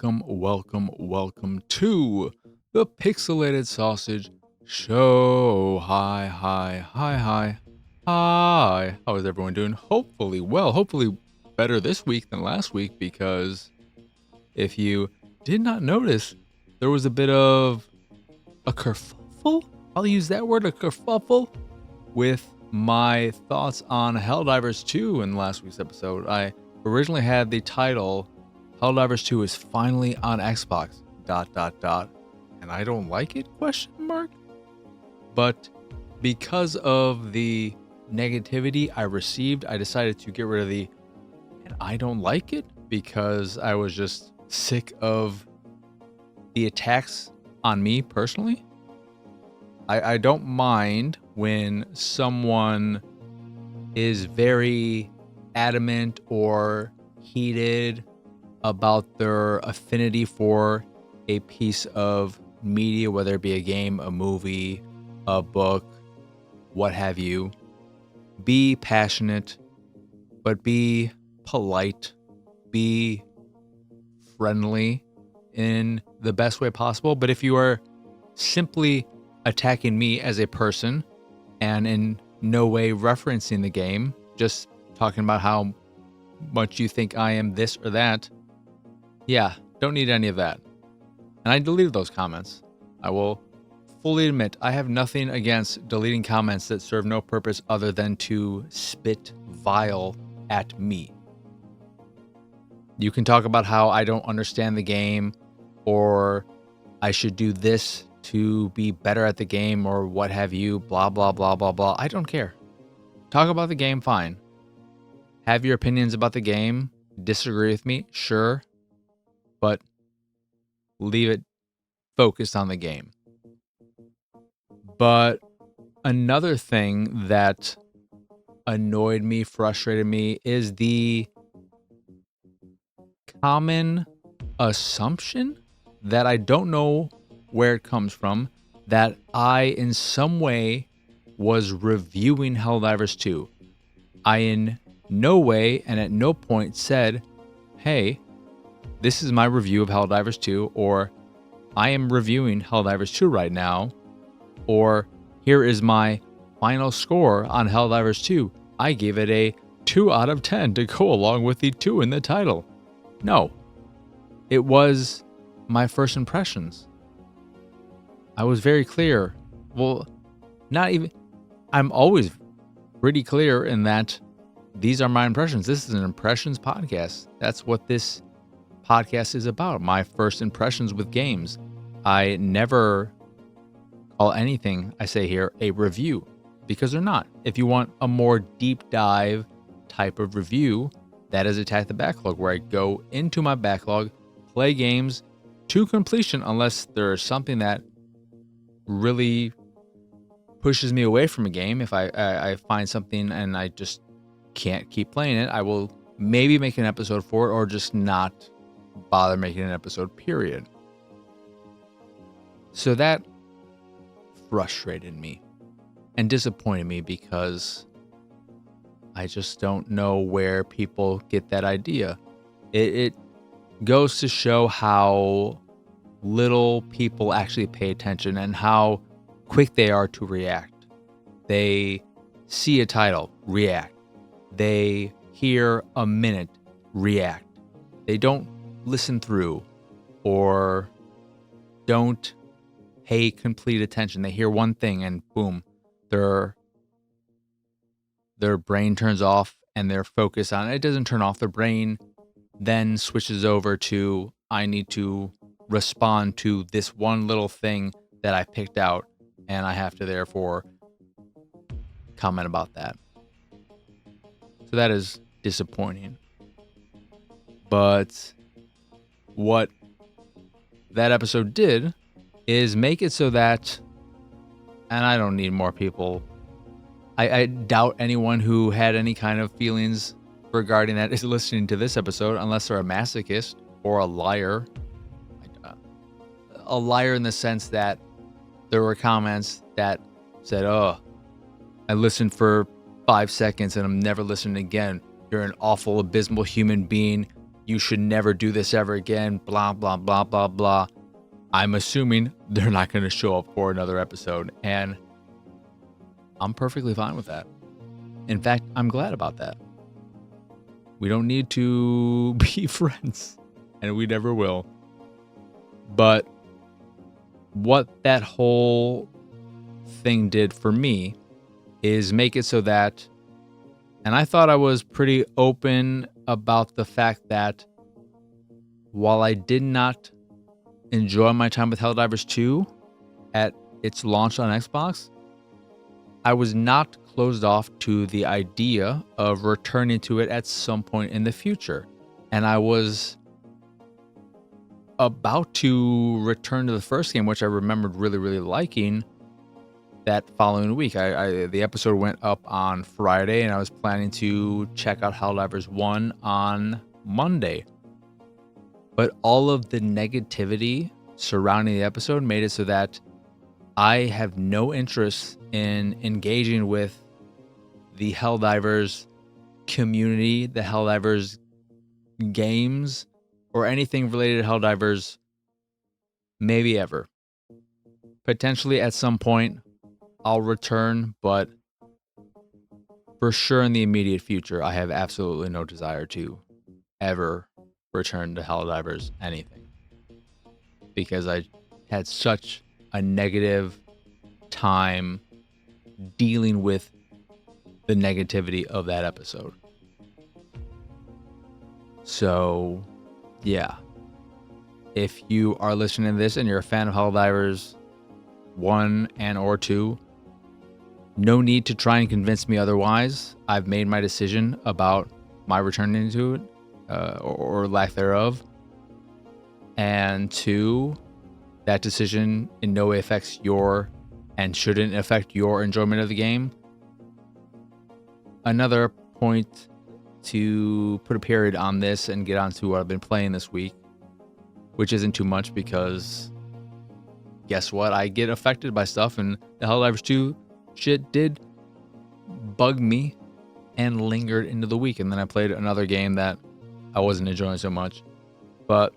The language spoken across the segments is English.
welcome to the Pixelated Sausage Show. Hi. How is everyone doing? Hopefully well, hopefully better this week than last week, because if you did not notice, there was a bit of a kerfuffle. I'll use that word, a kerfuffle, with my thoughts on Helldivers 2 in last week's episode. I originally had the title Helldivers 2 is finally on Xbox, ... and I don't like it, ? But because of the negativity I received, I decided to get rid of the and I don't like it, because I was just sick of the attacks on me personally. I don't mind when someone is very adamant or heated about their affinity for a piece of media, whether it be a game, a movie, a book, what have you. Be passionate, but be polite, be friendly in the best way possible. But if you are simply attacking me as a person and in no way referencing the game, just talking about how much you think I am this or that, yeah, don't need any of that. And I deleted those comments. I will fully admit I have nothing against deleting comments that serve no purpose other than to spit vile at me. You can talk about how I don't understand the game, or I should do this to be better at the game, or what have you, blah, blah, blah, blah, blah. I don't care. Talk about the game, fine. Have your opinions about the game. Disagree with me, sure. But leave it focused on the game. But another thing that annoyed me, frustrated me, is the common assumption that I don't know where it comes from, that I in some way was reviewing Helldivers 2. I in no way and at no point said, hey, this is my review of Helldivers 2, or I am reviewing Helldivers 2 right now, or here is my final score on Helldivers 2. I gave it a 2 out of 10 to go along with the 2 in the title. No, it was my first impressions. I was very clear. Well, not even, I'm always pretty clear in that these are my impressions. This is an impressions podcast. That's what this podcast is about. My first impressions with games. I never call anything I say here a review, because they're not. If you want a more deep dive type of review, that is Attack the Backlog, where I go into my backlog, play games to completion, unless there's something that really pushes me away from a game. If I find something and I just can't keep playing it, I will maybe make an episode for it, or just not bother making an episode, period. So that frustrated me and disappointed me, because I just don't know where people get that idea. It goes to show how little people actually pay attention and how quick they are to react. They see a title, react. They hear a minute, react. They don't listen through or don't pay complete attention. They hear one thing and boom, their brain turns off and their focus on it doesn't turn off. Their brain then switches over to, I need to respond to this one little thing that I picked out, and I have to therefore comment about that. So that is disappointing. But what that episode did is make it so that, and I don't need more people, I doubt anyone who had any kind of feelings regarding that is listening to this episode, unless they're a masochist or a liar. A liar in the sense that there were comments that said, oh, I listened for 5 seconds and I'm never listening again. You're an awful, abysmal human being. you should never do this ever again, blah, blah, blah, blah, blah. I'm assuming they're not going to show up for another episode, and I'm perfectly fine with that. In fact, I'm glad about that. We don't need to be friends, and we never will. But what that whole thing did for me is make it so that, and I thought I was pretty open about the fact that while I did not enjoy my time with Helldivers 2 at its launch on Xbox, I was not closed off to the idea of returning to it at some point in the future. And I was about to return to the first game, which I remembered really, really liking, that following week. The episode went up on Friday, and I was planning to check out Helldivers 1 on Monday. But all of the negativity surrounding the episode made it so that I have no interest in engaging with the Helldivers community, the Helldivers games, or anything related to Helldivers, maybe ever. Potentially at some point, I'll return, but for sure in the immediate future, I have absolutely no desire to ever return to Helldivers anything, because I had such a negative time dealing with the negativity of that episode. So, yeah. If you are listening to this and you're a fan of Helldivers 1 and or 2, no need to try and convince me otherwise. I've made my decision about my returning to it, or lack thereof. And 2, that decision in no way affects your, and shouldn't affect your enjoyment of the game. Another point to put a period on this and get on to what I've been playing this week, which isn't too much because guess what? I get affected by stuff, and the Helldivers 2 shit did bug me and lingered into the week. And then I played another game that I wasn't enjoying so much. But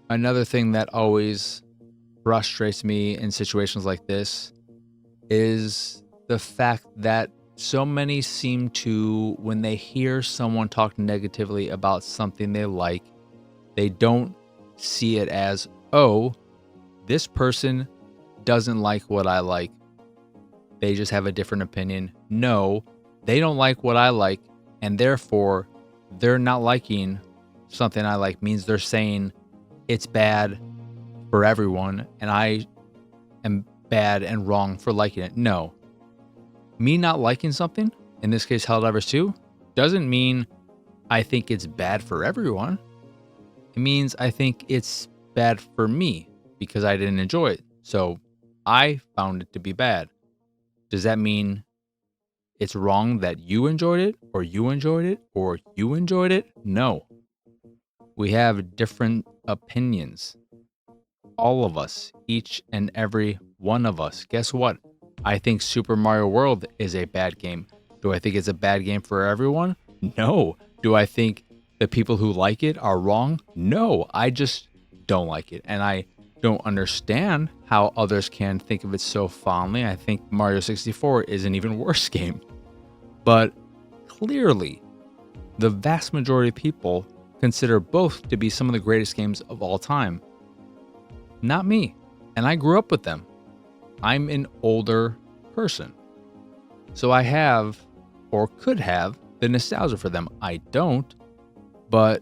another thing that always frustrates me in situations like this is the fact that so many seem to, when they hear someone talk negatively about something they like, they don't see it as, oh, this person doesn't like what I like. They just have a different opinion. No, they don't like what I like, and therefore they're not liking something I like means they're saying it's bad for everyone, and I am bad and wrong for liking it. No. Me not liking something, in this case Helldivers 2, doesn't mean I think it's bad for everyone. It means I think it's bad for me because I didn't enjoy it. So I found it to be bad. Does that mean it's wrong that you enjoyed it, or you enjoyed it, or you enjoyed it? No. We have different opinions. All of us, each and every one of us. Guess what? I think Super Mario World is a bad game. Do I think it's a bad game for everyone? No. Do I think the people who like it are wrong? No. I just don't like it. And I don't understand how others can think of it so fondly. I think Mario 64 is an even worse game. But clearly, the vast majority of people consider both to be some of the greatest games of all time. Not me. And I grew up with them. I'm an older person. So I have, or could have, the nostalgia for them. I don't, but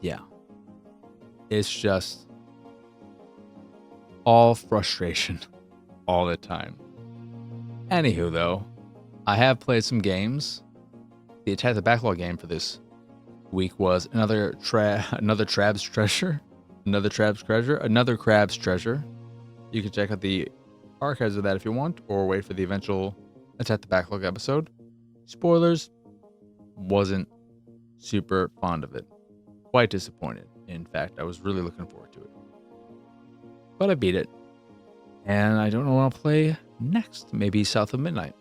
yeah. It's just all frustration all the time. Anywho, though, I have played some games. The Attack the Backlog game for this week was another Crab's Treasure. Another Crab's Treasure. You can check out the archives of that if you want, or wait for the eventual Attack the Backlog episode. Spoilers, wasn't super fond of it. Quite disappointed. In fact, I was really looking forward to it. But I beat it. And I don't know what I'll play next. Maybe South of Midnight.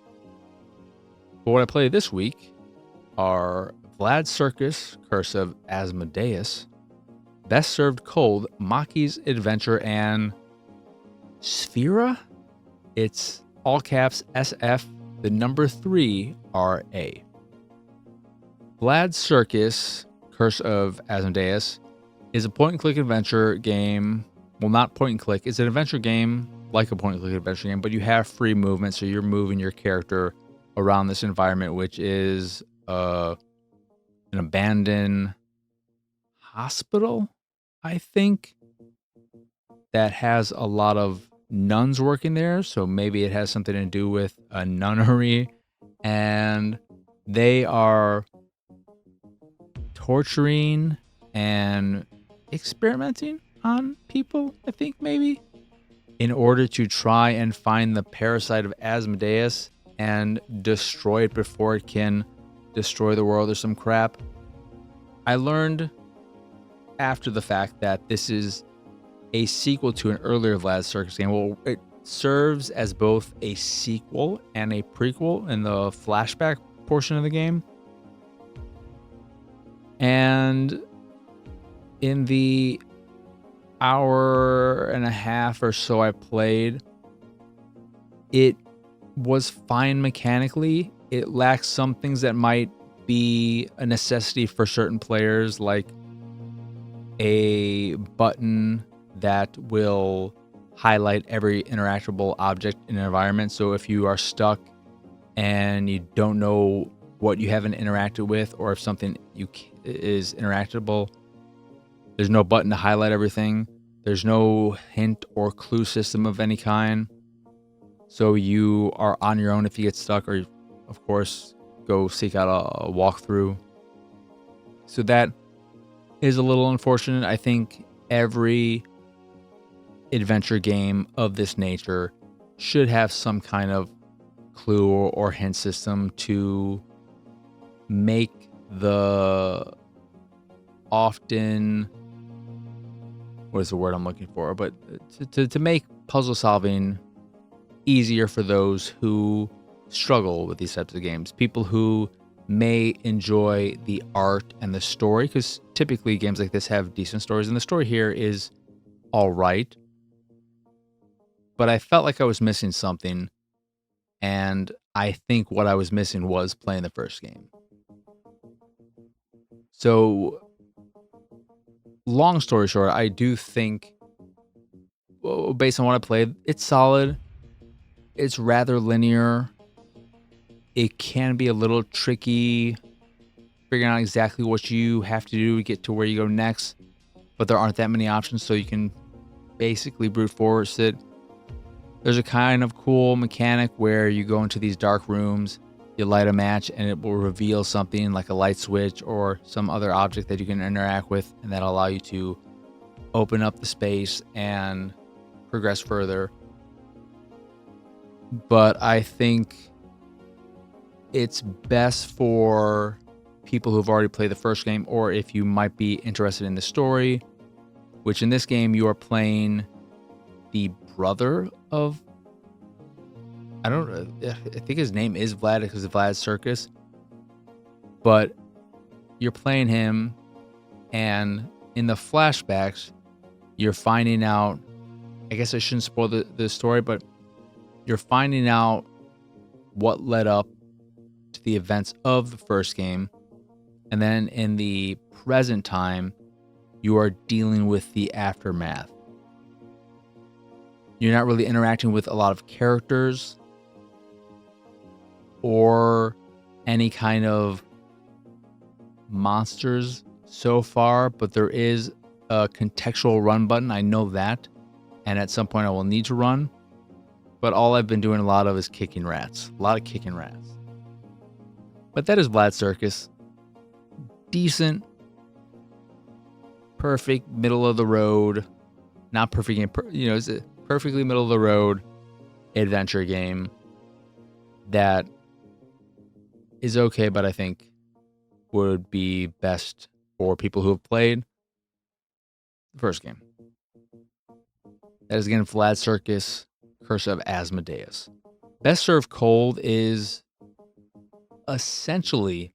But what I played this week are Vlad Circus, Curse of Asmodeus, Best Served Cold, Makis Adventure, and Sphera. It's all caps SF, the number 3 RA. Vlad Circus, Curse of Asmodeus, is a point-and-click adventure game. Well, not point-and-click. It's an adventure game, like a point-and-click adventure game, but you have free movement, so you're moving your character around this environment, which is an abandoned hospital, I think, that has a lot of nuns working there. So maybe it has something to do with a nunnery, and they are torturing and experimenting on people, I think, maybe, in order to try and find the parasite of Asmodeus and destroy it before it can destroy the world or some crap. I learned after the fact that this is a sequel to an earlier Vlad Circus game. Well, it serves as both a sequel and a prequel in the flashback portion of the game. And in the hour and a half or so I played, it was fine mechanically. It lacks some things that might be a necessity for certain players, like a button that will highlight every interactable object in an environment. So if you are stuck and you don't know what you haven't interacted with, or if something is interactable, there's no button to highlight everything. There's no hint or clue system of any kind. So you are on your own if you get stuck, or of course, go seek out a walkthrough. So that is a little unfortunate. I think every adventure game of this nature should have some kind of clue or hint system to make the often, what is the word I'm looking for, but to make puzzle solving easier for those who struggle with these types of games. People who may enjoy the art and the story, because typically games like this have decent stories, and the story here is all right. But I felt like I was missing something, and I think what I was missing was playing the first game. So, long story short, I do think, well, based on what I played, it's solid. It's rather linear. It can be a little tricky figuring out exactly what you have to do to get to where you go next, but there aren't that many options, so you can basically brute force it. There's a kind of cool mechanic where you go into these dark rooms, you light a match, and it will reveal something like a light switch or some other object that you can interact with, and that'll allow you to open up the space and progress further. But I think it's best for people who've already played the first game, or if you might be interested in the story, which in this game you are playing the brother of, I think his name is Vlad because of Vlad's Circus, but you're playing him, and in the flashbacks you're finding out, I guess I shouldn't spoil the story, but you're finding out what led up to the events of the first game, and then in the present time you are dealing with the aftermath. You're not really interacting with a lot of characters or any kind of monsters so far, but there is a contextual run button. I know that, and at some point I will need to run, but all I've been doing a lot of is kicking rats. A lot of kicking rats. But that is Vlad Circus. Decent, perfect, middle of the road. Not perfect game, it's a perfectly middle of the road adventure game that is okay, but I think would be best for people who have played the first game. That is again Vlad Circus, Curse of Asmodeus. Best Served Cold is essentially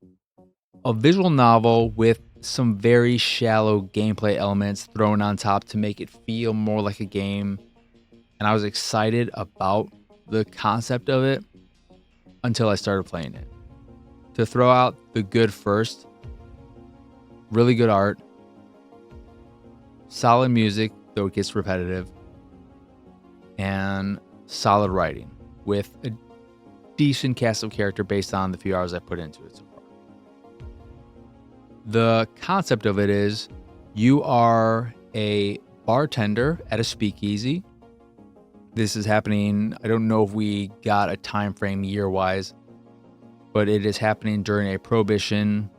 a visual novel with some very shallow gameplay elements thrown on top to make it feel more like a game. And I was excited about the concept of it until I started playing it. To throw out the good first, really good art, solid music, though it gets repetitive, and solid writing with a decent cast of character based on the few hours I put into it so far. The concept of it is you are a bartender at a speakeasy. This is happening, I don't know if we got a time frame year-wise, but it is happening during a prohibition,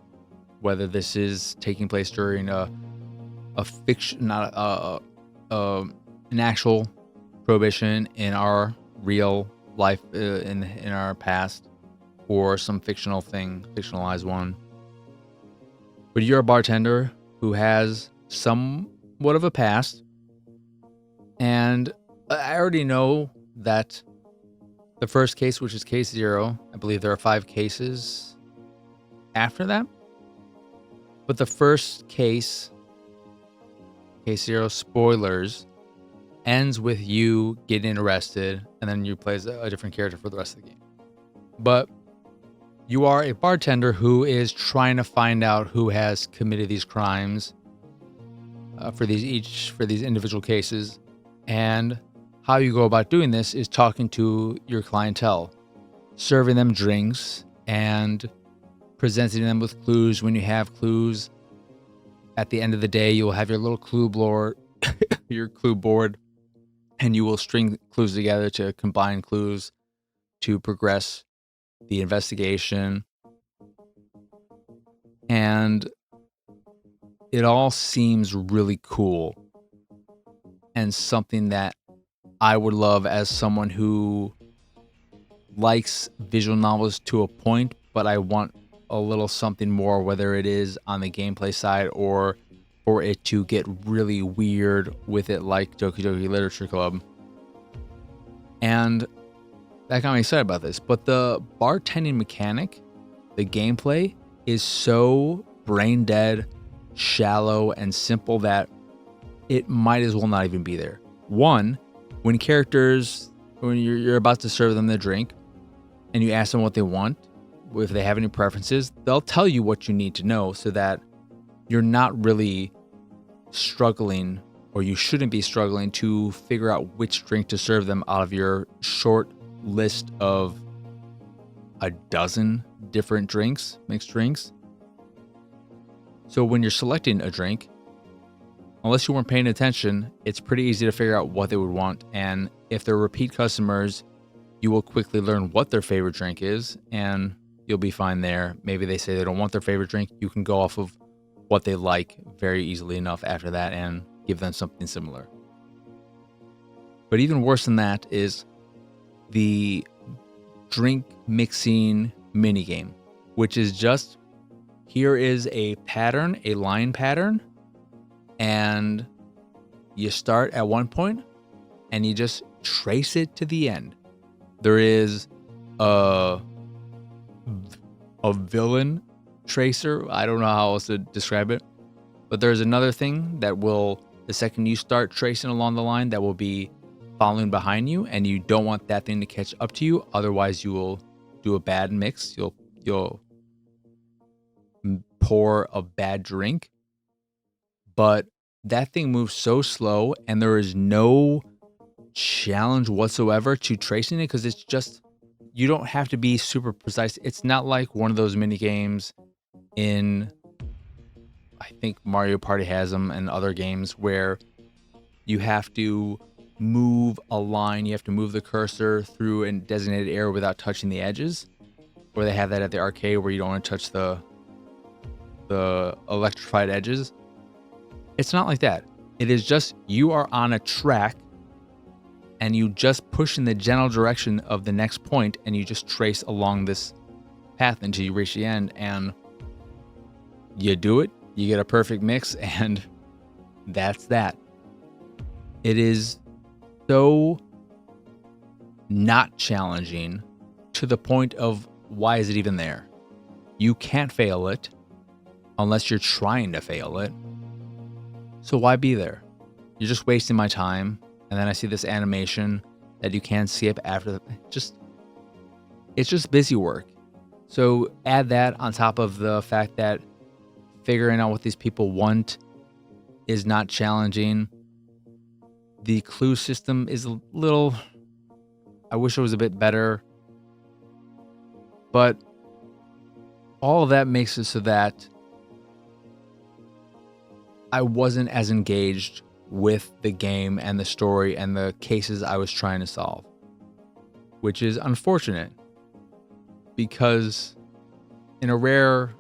whether this is taking place during a fiction, not an actual prohibition in our real life in our past, or some fictionalized one. But you're a bartender who has somewhat of a past, and I already know that the first case, which is case 0, I believe there are 5 cases after that. But the first case, case 0, spoilers, ends with you getting arrested, and then you play as a different character for the rest of the game. But you are a bartender who is trying to find out who has committed these crimes for these individual cases, and how you go about doing this is talking to your clientele, serving them drinks, and presenting them with clues. When you have clues, at the end of the day, you'll have your little clue board, and you will string clues together to combine clues to progress the investigation. And it all seems really cool and something that I would love as someone who likes visual novels to a point, but I want a little something more, whether it is on the gameplay side or for it to get really weird with it, like Doki Doki Literature Club. And that got me excited about this. But the bartending mechanic, the gameplay, is so brain dead, shallow, and simple that it might as well not even be there. One, when you're about to serve them the drink and you ask them what they want, if they have any preferences, they'll tell you what you need to know so that you're not really struggling, or you shouldn't be struggling, to figure out which drink to serve them out of your short list of a dozen different drinks, mixed drinks. So when you're selecting a drink, unless you weren't paying attention, it's pretty easy to figure out what they would want. And if they're repeat customers, you will quickly learn what their favorite drink is, and you'll be fine there. Maybe they say they don't want their favorite drink. You can go off of what they like very easily enough after that and give them something similar. But even worse than that is the drink mixing minigame, which is just, here is a pattern, a line pattern, and you start at one point and you just trace it to the end. There is a villain tracer. I don't know how else to describe it, but there's another thing that will, the second you start tracing along the line, that will be following behind you, and you don't want that thing to catch up to you. Otherwise, you will do a bad mix. You'll pour a bad drink. But that thing moves so slow, and there is no challenge whatsoever to tracing it, because it's just, you don't have to be super precise. It's not like one of those mini games in, I think Mario Party has them, and other games where you have to move a line, you have to move the cursor through a designated area without touching the edges. Or they have that at the arcade where you don't want to touch the electrified edges. It's not like that. It is just, you are on a track and you just push in the general direction of the next point, and you just trace along this path until you reach the end, and you do it, you get a perfect mix, and that's that. It is so not challenging to the point of, why is it even there? You can't fail it. unless you're trying to fail it. So why be there? You're just wasting my time. And then I see this animation that you can skip after the it's just busy work. So add that on top of the fact that figuring out what these people want is not challenging. The clue system is a little, I wish it was a bit better, but all of that makes it so that I wasn't as engaged with the game and the story and the cases I was trying to solve, which is unfortunate because in a rare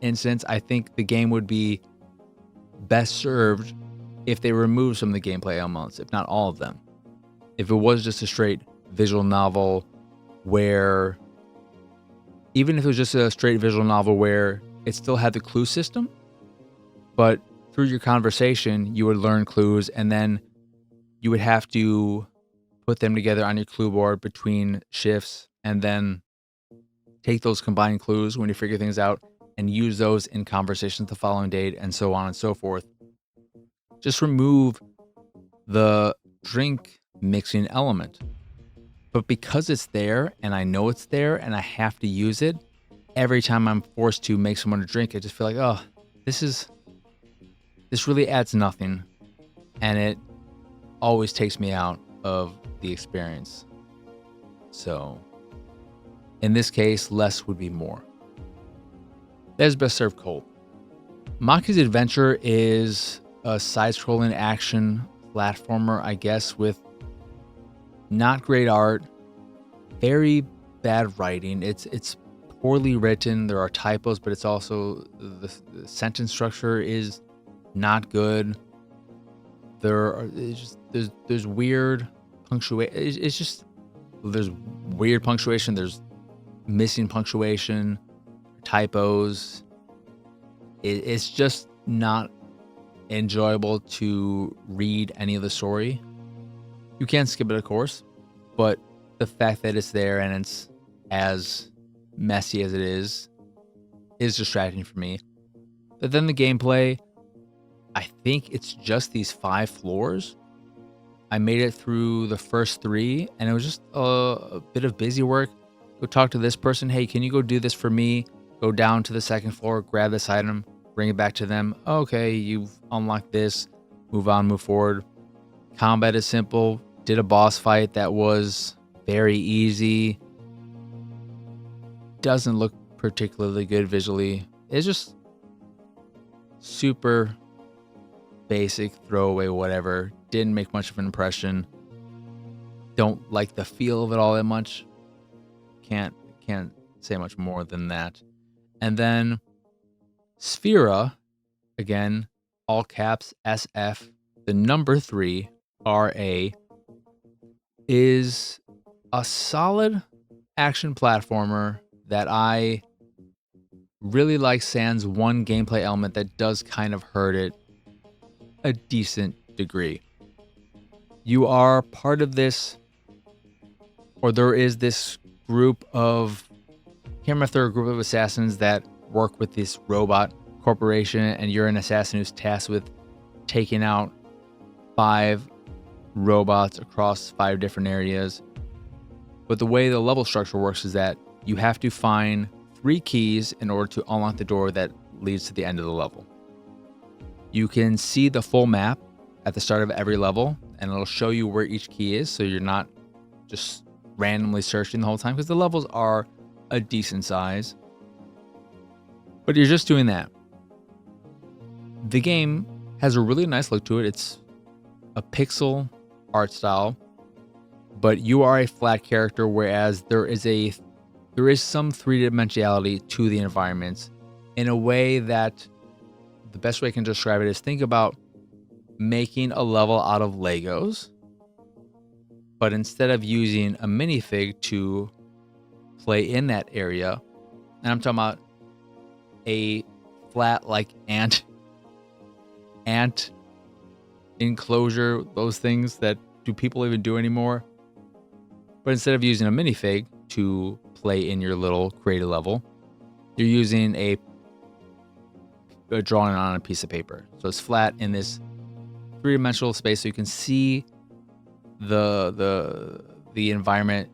instance, I think the game would be best served if they removed some of the gameplay elements, if not all of them. If it was just a straight visual novel where, even if it was just a straight visual novel where it still had the clue system, but through your conversation, you would learn clues and then you would have to put them together on your clue board between shifts and then take those combined clues when you figure things out and use those in conversations the following day and so on and so forth. Just remove the drink mixing element. But because it's there and I know it's there and I have to use it, every time I'm forced to make someone a drink, I just feel like, oh, this really adds nothing. And it always takes me out of the experience. So in this case, less would be more. That is best served cold. Makis Adventure is a side-scrolling action platformer, I guess, with not great art, very bad writing. It's poorly written. There are typos, but it's also the sentence structure is not good. There's weird punctuation. It's just there's weird punctuation. There's missing punctuation, typos. It's just not enjoyable to read any of the story. You can skip it, of course, but the fact that it's there and it's as messy as it is distracting for me. But then the gameplay, I think it's just these 5 floors. I made it through the first 3 and it was just a bit of busy work. Go talk to this person. Hey, can you go do this for me? Go down to the 2nd floor, grab this item, bring it back to them. Okay, you've unlocked this. Move on, move forward. Combat is simple. Did a boss fight that was very easy. Doesn't look particularly good visually. It's just super basic, throwaway, whatever. Didn't make much of an impression. Don't like the feel of it all that much. Can't say much more than that. And then Sphera, again, all caps SF, the number 3 RA, is a solid action platformer that I really like, sans one gameplay element that does kind of hurt it a decent degree. You are part of this, or there is this group of, I can't remember if they're a group of assassins that work with this robot corporation, and you're an assassin who's tasked with taking out 5 robots across 5 different areas. But the way the level structure works is that you have to find 3 keys in order to unlock the door that leads to the end of the level. You can see the full map at the start of every level, and it'll show you where each key is, so you're not just randomly searching the whole time, because the levels are a decent size. But you're just doing that. The game has a really nice look to it. It's a pixel art style, but you are a flat character, whereas there is some 3-dimensionality to the environments in a way that the best way I can describe it is, think about making a level out of Legos, but instead of using a minifig to play in that area, and I'm talking about a flat like ant enclosure, those things that do people even do anymore? But instead of using a minifig to play in your little creative level, you're using a drawing on a piece of paper. So it's flat in this three-dimensional space, so you can see the environment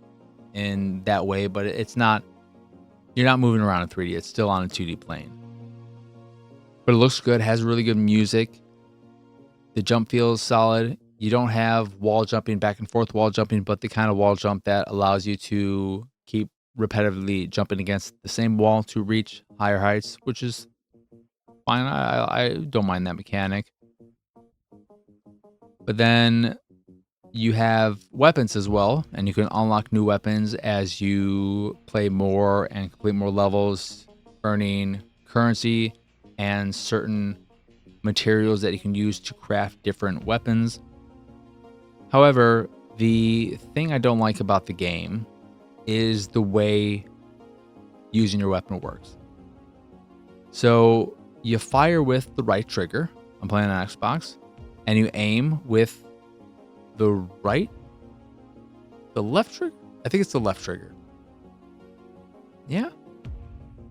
in that way, but it's not. You're not moving around in 3D. It's still on a 2D plane. But it looks good. Has really good music. The jump feels solid. You don't have wall jumping, back and forth wall jumping, but the kind of wall jump that allows you to keep repetitively jumping against the same wall to reach higher heights, which is fine. I don't mind that mechanic. But then you have weapons as well, and you can unlock new weapons as you play more and complete more levels, earning currency and certain materials that you can use to craft different weapons. However, the thing I don't like about the game is the way using your weapon works. So you fire with the right trigger. I'm playing on Xbox, and you aim with the left trigger? I think it's the left trigger. Yeah.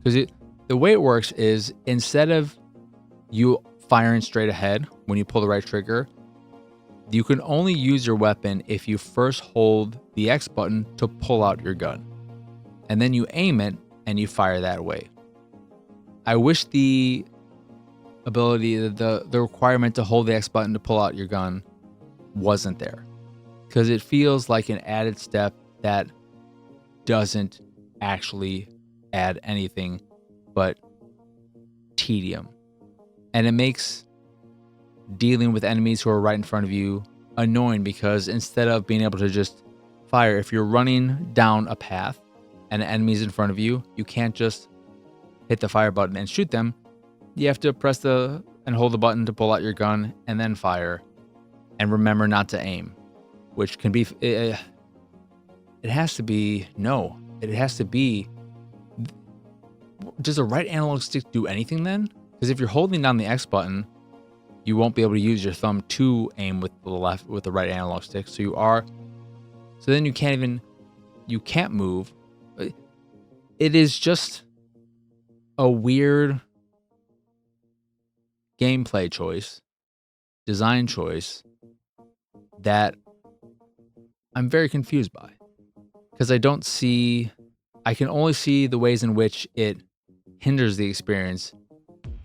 Because the way it works is instead of you firing straight ahead when you pull the right trigger, you can only use your weapon if you first hold the X button to pull out your gun. And then you aim it and you fire that way. I wish the ability, the requirement to hold the X button to pull out your gun wasn't there, because it feels like an added step that doesn't actually add anything but tedium. And it makes dealing with enemies who are right in front of you annoying, because instead of being able to just fire, if you're running down a path and an enemy's in front of you, you can't just hit the fire button and shoot them. You have to press and hold the button to pull out your gun and then fire, and remember not to aim, which can be, it has to be, does a right analog stick do anything then? Because if you're holding down the X button, you won't be able to use your thumb to aim with the right analog stick. So then you can't move. It is just a weird gameplay choice, design choice that I'm very confused by, because I can only see the ways in which it hinders the experience,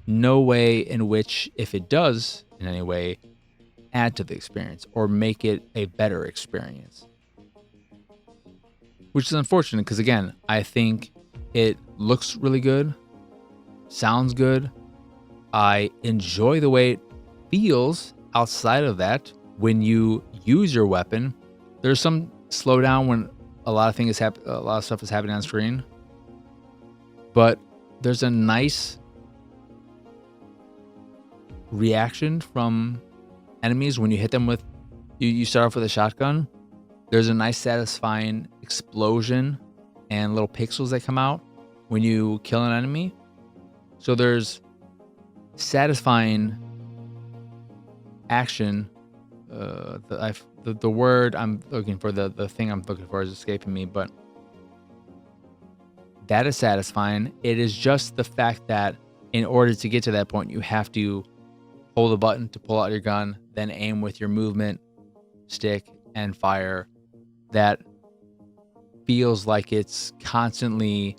no way in which, if it does in any way, add to the experience or make it a better experience. Which is unfortunate, because again, I think it looks really good, sounds good. I enjoy the way it feels outside of that. When you use your weapon, there's some slowdown when a lot of stuff is happening on screen, but there's a nice reaction from enemies when you hit them with, you start off with a shotgun. There's a nice satisfying explosion and little pixels that come out when you kill an enemy. So there's satisfying action. The word I'm looking for, the thing I'm looking for is escaping me, but that is satisfying. It is just the fact that in order to get to that point, you have to hold a button to pull out your gun, then aim with your movement stick and fire. That feels like it's constantly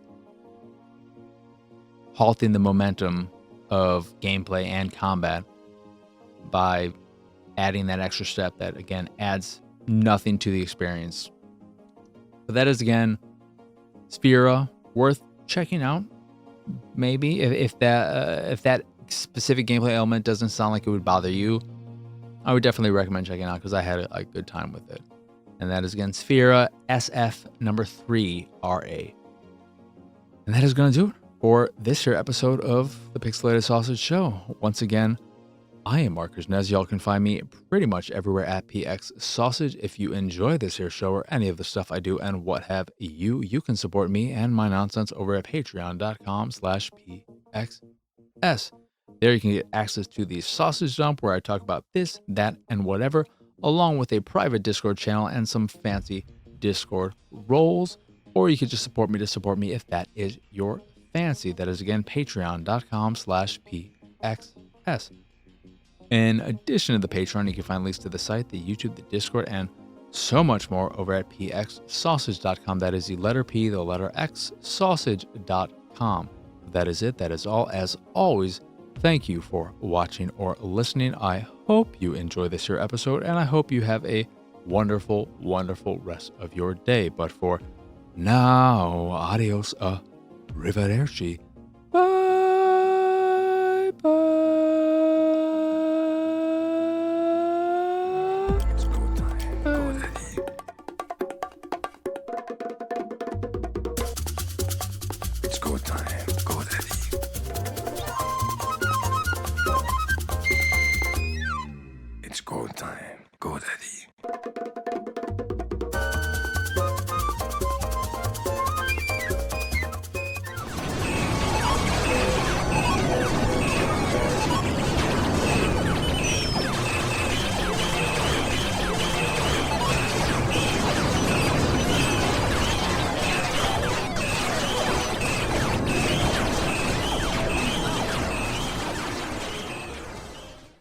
halting the momentum of gameplay and combat by adding that extra step that, again, adds nothing to the experience. But that is, again, Sphera, worth checking out. Maybe if that specific gameplay element doesn't sound like it would bother you, I would definitely recommend checking it out, because I had a good time with it. And that is, again, Sphera SF number 3RA. And that is going to do it for this here episode of the Pixelated Sausage Show. Once again, I am Marcus Nez. Y'all can find me pretty much everywhere at PX Sausage. If you enjoy this here show or any of the stuff I do and what have you, you can support me and my nonsense over at patreon.com/PXS. There you can get access to the Sausage Dump, where I talk about this, that, and whatever, along with a private Discord channel and some fancy Discord roles. Or you could just support me if that is your fancy. That is, again, patreon.com/PXS. XS. In addition to the Patreon, you can find links to the site, the YouTube, the Discord, and so much more over at pxsausage.com. That is the letter P, the letter X, sausage.com. That is it. That is all. As always, thank you for watching or listening. I hope you enjoy this here episode, and I hope you have a wonderful, wonderful rest of your day. But for now, adios, arrivederci. Bye, bye.